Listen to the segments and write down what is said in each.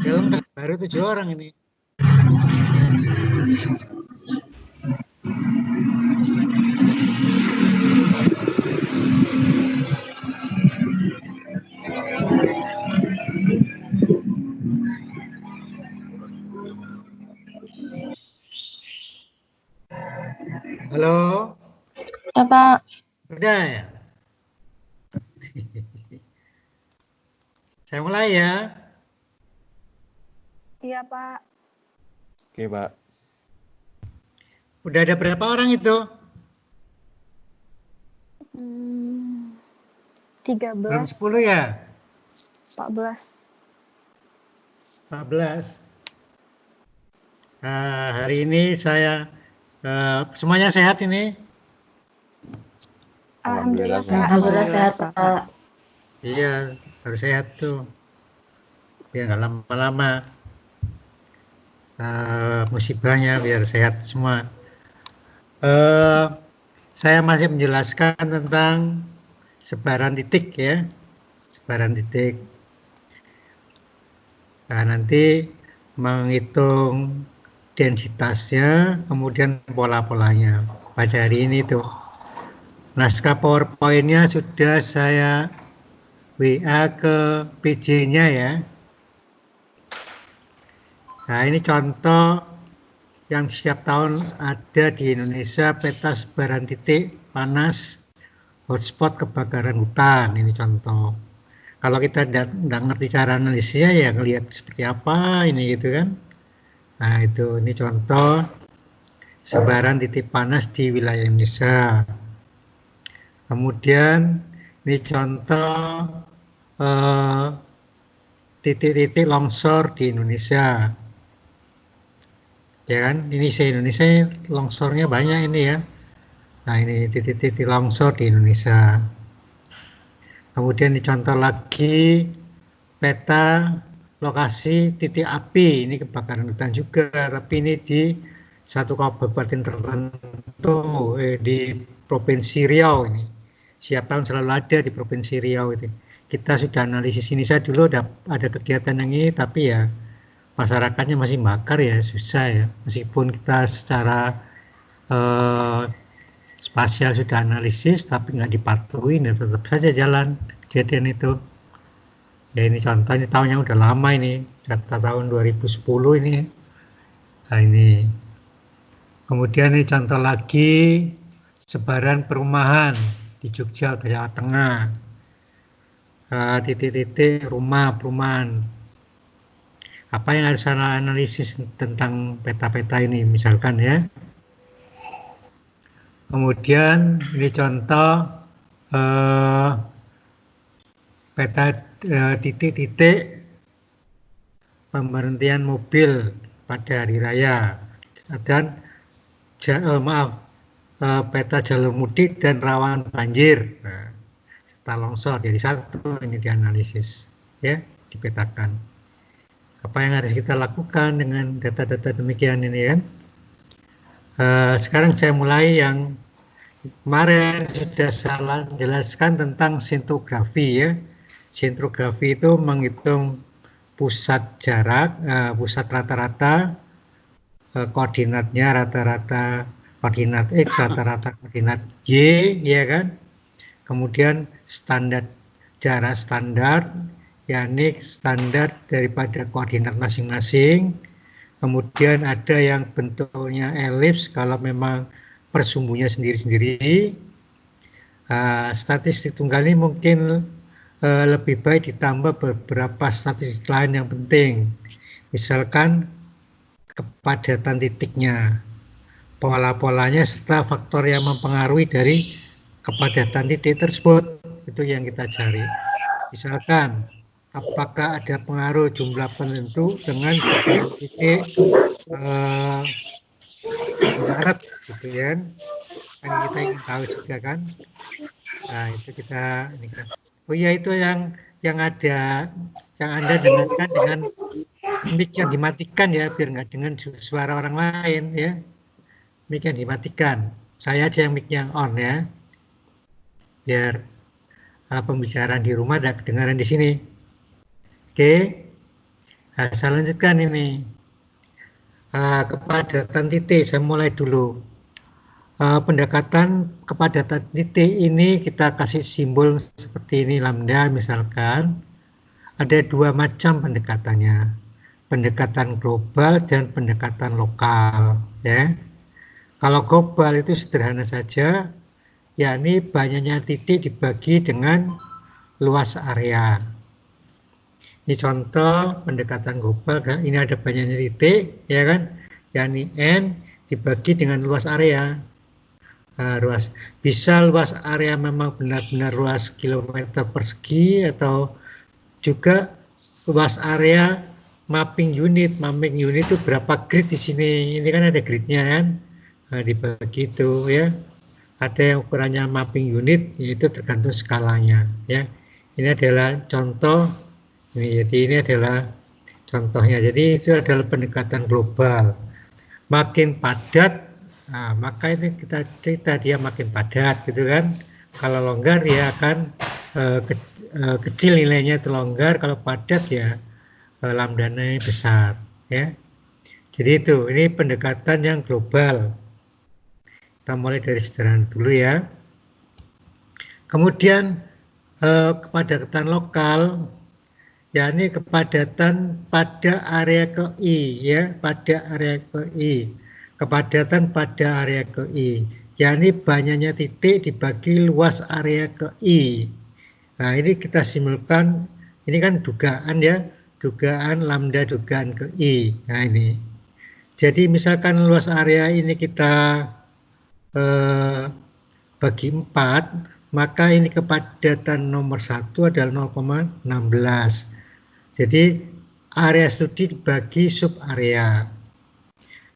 Ya lengkap, baru 7 orang ini. Halo, Ya, Pak. udah ya? Saya mulai ya. Iya, Pak. Oke, Pak. Udah ada berapa orang itu? 13, Belum 10 ya? 14. 14. Hari ini saya semuanya sehat ini? Alhamdulillah sehat. Alhamdulillah sehat, Pak. Iya, harus sehat tuh. Biar nggak lama-lama musibahnya, biar sehat semua. Saya masih menjelaskan tentang sebaran titik ya. Sebaran titik. Nah, nanti menghitung densitasnya, kemudian pola-polanya. Pada hari ini tuh. Naskah PowerPoint-nya sudah saya WA ke PJ-nya ya. Nah, ini contoh yang setiap tahun ada di Indonesia, peta sebaran titik panas hotspot kebakaran hutan. Ini contoh. Kalau kita tidak ngerti cara analisisnya ya ngelihat seperti apa ini gitu kan. Nah, ini contoh sebaran titik panas di wilayah Indonesia. Kemudian ini contoh titik-titik longsor di Indonesia. Ya kan, ini se-Indonesia longsornya banyak ini ya. Nah, ini titik-titik longsor di Indonesia. Kemudian dicontoh lagi peta lokasi titik api, ini kebakaran hutan juga, tapi ini di satu kabupaten tertentu di Provinsi Riau ini. Setiap tahun selalu ada di Provinsi Riau itu. Kita sudah analisis ini, saya dulu ada kegiatan yang ini, tapi ya masyarakatnya masih makar ya, susah ya. Meskipun kita secara spasial sudah analisis, tapi nggak dipatuhin ya tetap saja jalan kejadian itu. Ya ini contohnya tahunnya udah lama ini, data tahun 2010 ini. Nah ini. Kemudian ini contoh lagi sebaran perumahan di Jogja, Jawa Tengah. Titik-titik rumah perumahan. Apa yang harus saya analisis tentang peta-peta ini misalkan ya. Kemudian ini contoh peta titik-titik pemberhentian mobil pada hari raya dan peta jalur mudik dan rawan banjir serta longsor. Jadi satu ini dianalisis ya, dipetakan. Apa yang harus kita lakukan dengan data-data demikian ini kan? Sekarang saya mulai yang kemarin sudah saya jelaskan tentang sentrografi ya. Sentrografi itu menghitung pusat jarak, pusat rata-rata, koordinatnya rata-rata koordinat X, rata-rata koordinat Y, ya kan? Kemudian standar jarak standar, yakni standar daripada koordinat masing-masing. Kemudian ada yang bentuknya elips kalau memang persumbunya sendiri-sendiri. Statistik tunggal ini mungkin lebih baik ditambah beberapa statistik lain yang penting. Misalkan kepadatan titiknya, pola-polanya serta faktor yang mempengaruhi dari kepadatan titik tersebut, itu yang kita cari. Misalkan apakah ada pengaruh jumlah penentu dengan titik darat gitu ya, kan kita ingin tahu juga kan. Nah itu kita ini kan. Oh ya, itu yang ada yang Anda dengarkan dengan mic yang dimatikan ya, biar nggak dengan suara orang lain ya. Mic yang dimatikan, saya aja yang mic yang on ya, biar pembicaraan di rumah ada kedengaran di sini. Oke. Nah, saya lanjutkan ini. Kepadatan titik, saya mulai dulu. Pendekatan kepadatan titik ini kita kasih simbol seperti ini, lambda misalkan. Ada dua macam pendekatannya. Pendekatan global dan pendekatan lokal. Ya. Kalau global itu sederhana saja, yakni banyaknya titik dibagi dengan luas area. Ini contoh pendekatan global, kan? Ini ada banyaknya titik, ya kan? Yakni N dibagi dengan luas area. Bisa luas area memang benar-benar luas kilometer persegi, atau juga luas area mapping unit. Mapping unit itu berapa grid di sini? Ini kan ada gridnya kan? Nah, dibagi itu ya. Ada yang ukurannya mapping unit, yaitu tergantung skalanya. Ya, ini adalah contoh. Jadi ini adalah contohnya. Jadi itu adalah pendekatan global. Makin padat, nah, maka ini kita cerita dia makin padat, gitu kan. Kalau longgar ya akan kecil nilainya itu longgar. Kalau padat ya lambdanya besar. Ya. Jadi itu, ini pendekatan yang global. Kita mulai dari sederhana dulu ya. Kemudian kepadatan lokal, yakni kepadatan pada area KI, ya, pada area KI. Kepadatan pada area KI, yakni banyaknya titik dibagi luas area KI. Nah, ini kita simulkan, ini kan dugaan ya, dugaan lambda dugaan KI. Nah, ini. Jadi misalkan luas area ini kita bagi 4, maka ini kepadatan nomor 1 adalah 0,16. Jadi area studi dibagi sub area.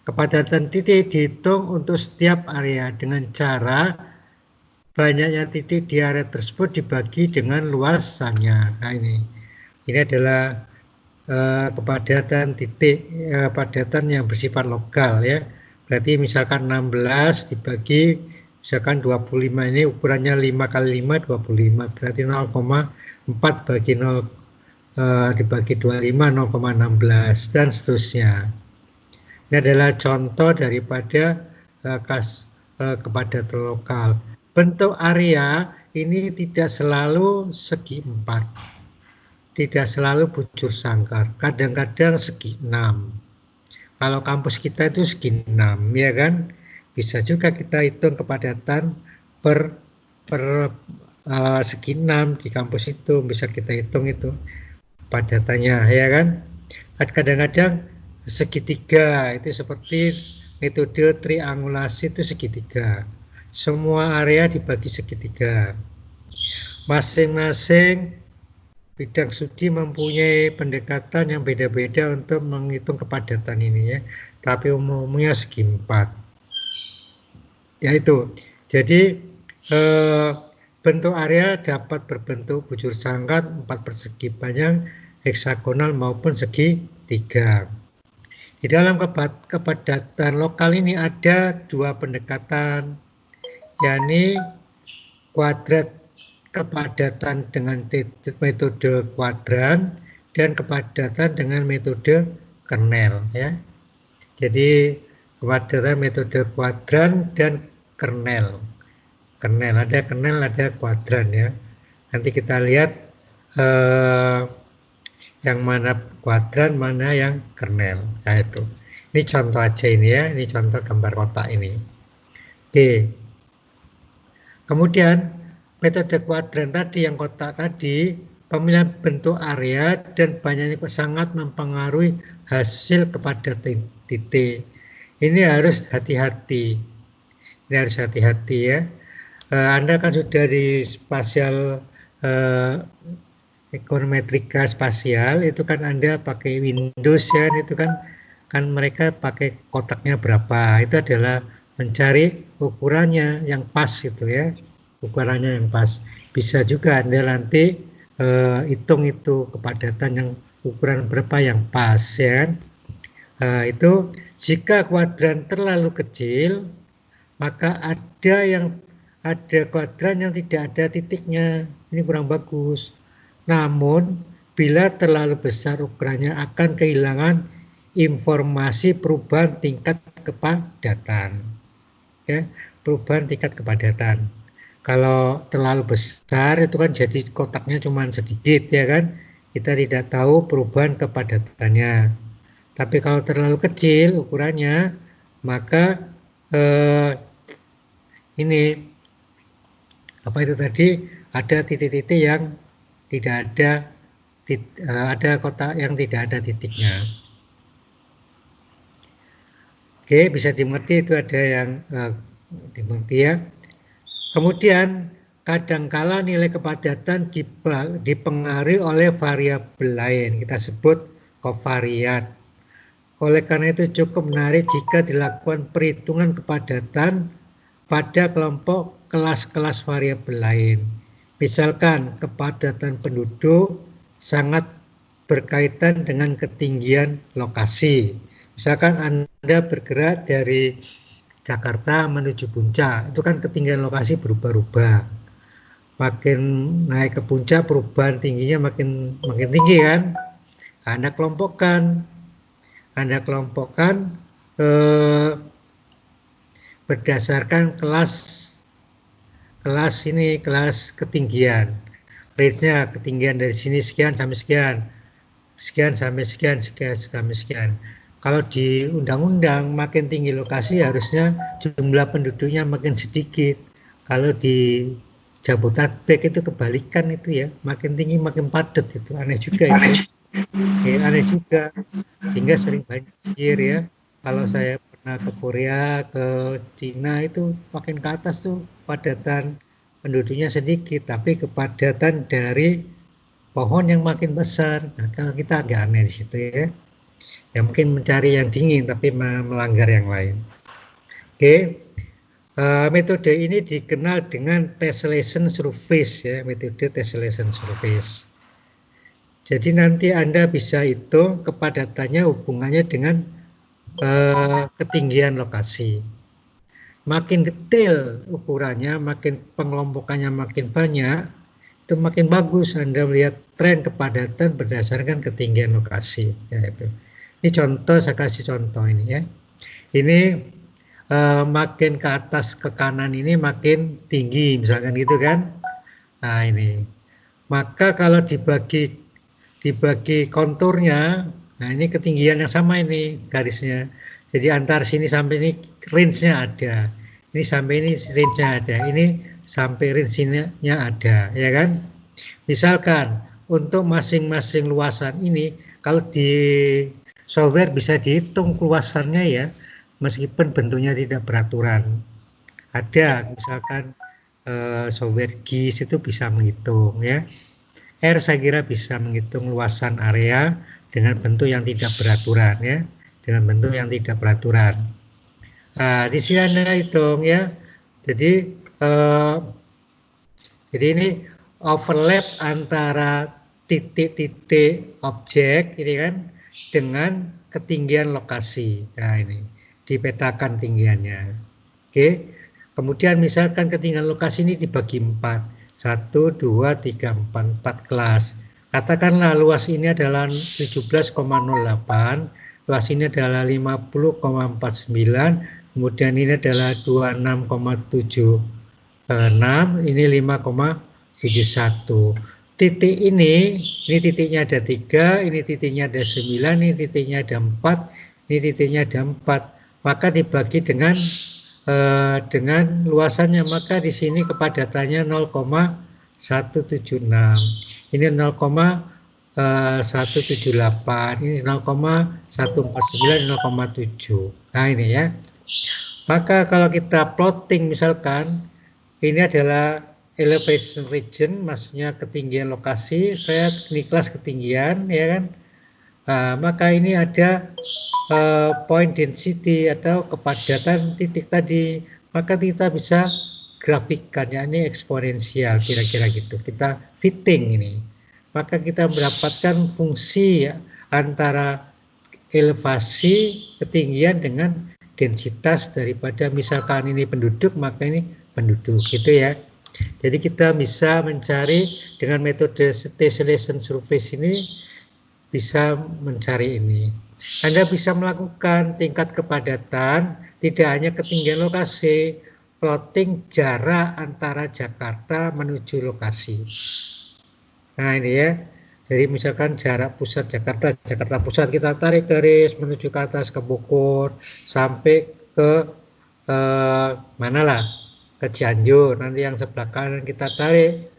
Kepadatan titik dihitung untuk setiap area dengan cara banyaknya titik di area tersebut dibagi dengan luasannya. Nah, ini adalah kepadatan titik, kepadatan yang bersifat lokal ya. Berarti misalkan 16 dibagi misalkan 25, ini ukurannya 5 kali 5 25, berarti 0,4 bagi 0 dibagi 25 0,16 dan seterusnya. Ini adalah contoh daripada kepadatan lokal. Bentuk area ini tidak selalu segi 4, tidak selalu bujur sangkar, kadang-kadang segi 6. Kalau kampus kita itu segi 6, ya kan? Bisa juga kita hitung kepadatan per segi 6 di kampus itu, bisa kita hitung itu padatannya, ya kan? Kadang-kadang segitiga, itu seperti metode triangulasi itu segitiga. Semua area dibagi segitiga. Masing-masing bidang studi mempunyai pendekatan yang beda-beda untuk menghitung kepadatan ini ya. Tapi umumnya segi 4. Yaitu, jadi bentuk area dapat berbentuk bujur sangkar 4 persegi panjang, heksagonal maupun segitiga. Di dalam kepadatan lokal ini ada 2 pendekatan, yakni kuadrat kepadatan dengan metode kuadran dan kepadatan dengan metode kernel ya. Jadi kepadatan metode kuadran dan kernel. Ada kernel, ada kuadran ya. Nanti kita lihat yang mana kuadran, mana yang kernel. Nah itu. Ini contoh aja ini ya. Ini contoh gambar kotak ini. Oke. Kemudian metode kuadran tadi, yang kotak tadi, pemilihan bentuk area dan banyaknya sangat mempengaruhi hasil kepadatan titik. Ini harus hati-hati. Ini harus hati-hati ya. Anda kan sudah di spasial ekonometrika spasial, itu kan Anda pakai Windows ya, itu kan mereka pakai kotaknya berapa. Itu adalah mencari ukurannya yang pas gitu ya. Ukurannya yang pas. Bisa juga Anda nanti hitung itu kepadatan yang ukuran berapa yang pas ya. Itu jika kuadran terlalu kecil, maka ada kuadran yang tidak ada titiknya. Ini kurang bagus. Namun Bila terlalu besar ukurannya akan kehilangan informasi perubahan tingkat kepadatan. Ya, perubahan tingkat kepadatan. Kalau terlalu besar itu kan jadi kotaknya cuma sedikit, ya kan? Kita tidak tahu perubahan kepadatannya. Tapi kalau terlalu kecil ukurannya, maka ini apa itu tadi, ada titik-titik yang tidak ada, ada kotak yang tidak ada titiknya. Oke, bisa dimengerti, itu ada yang dimengerti ya. Kemudian kadangkala nilai kepadatan dipengaruhi oleh variabel lain, kita sebut kovariat. Oleh karena itu cukup menarik jika dilakukan perhitungan kepadatan pada kelompok kelas-kelas variabel lain. Misalkan kepadatan penduduk sangat berkaitan dengan ketinggian lokasi. Misalkan Anda bergerak dari Jakarta menuju puncak, itu kan ketinggian lokasi berubah-ubah. Makin naik ke puncak, perubahan tingginya makin tinggi kan. Anda kelompokkan berdasarkan kelas ketinggian. Range-nya ketinggian dari sini sekian sampai sekian, sekian sampai sekian, sekian sampai sekian. Kalau di undang-undang makin tinggi lokasi harusnya jumlah penduduknya makin sedikit. Kalau di Jabodetabek itu kebalikan itu ya, makin tinggi makin padat, itu aneh juga itu. Aneh juga, sehingga sering banjir ya. Kalau saya pernah ke Korea, ke Cina, itu makin ke atas tuh padatan penduduknya sedikit, tapi kepadatan dari pohon yang makin besar. Nah, kalau kita agak aneh di situ ya. Ya mungkin mencari yang dingin tapi melanggar yang lain. Oke. Metode ini dikenal dengan tessellation surface ya, metode tessellation surface. Jadi nanti Anda bisa hitung kepadatannya hubungannya dengan ketinggian lokasi. Makin detail ukurannya, makin pengelompokannya makin banyak, itu makin bagus Anda melihat tren kepadatan berdasarkan ketinggian lokasi. Ya, itu. Ini contoh, saya kasih contoh ini ya. Ini makin ke atas ke kanan ini makin tinggi, misalkan gitu kan. Nah ini. Maka kalau dibagi konturnya, nah ini ketinggian yang sama ini garisnya. Jadi antar sini sampai ini range-nya ada. Ini sampai ini range-nya ada. Ini sampai range-nya ada, ya kan? Misalkan untuk masing-masing luasan ini, kalau di software bisa dihitung luasannya ya, meskipun bentuknya tidak beraturan. Ada, misalkan software GIS itu bisa menghitung ya. R saya kira bisa menghitung luasan area dengan bentuk yang tidak beraturan ya, dengan bentuk yang tidak beraturan. Nah, di sini Anda hitung ya. Jadi ini overlap antara titik-titik objek ini kan dengan ketinggian lokasi. Nah ini dipetakan tinggiannya. Oke. Kemudian misalkan ketinggian lokasi ini dibagi 4. 1, 2, 3, 4 kelas. Katakanlah luas ini adalah 17,08, luas ini adalah 50,49, kemudian ini adalah 26,76, ini 5,71. Titik ini titiknya ada 3, ini titiknya ada 9, ini titiknya ada 4, ini titiknya ada 4. Maka dibagi dengan luasannya, maka di sini kepadatannya 0,176. Ini 0,178, ini 0,149, 0,7. Nah ini ya. Maka kalau kita plotting misalkan ini adalah elevation region, maksudnya ketinggian lokasi, saya ini kelas ketinggian ya kan. Maka ini ada point density atau kepadatan titik tadi, maka kita bisa grafikkan ya, ini eksponensial kira-kira gitu, kita fitting ini, maka kita mendapatkan fungsi ya, antara elevasi ketinggian dengan densitas daripada misalkan ini penduduk, maka ini penduduk gitu ya. Jadi kita bisa mencari dengan metode tessellation surface ini, bisa mencari ini. Anda bisa melakukan tingkat kepadatan, tidak hanya ketinggian lokasi, plotting jarak antara Jakarta menuju lokasi. Nah ini ya, jadi misalkan jarak pusat Jakarta Pusat, kita tarik garis menuju ke atas ke Bogor, sampai ke manalah, ke Cianjur, nanti yang sebelah kanan kita tarik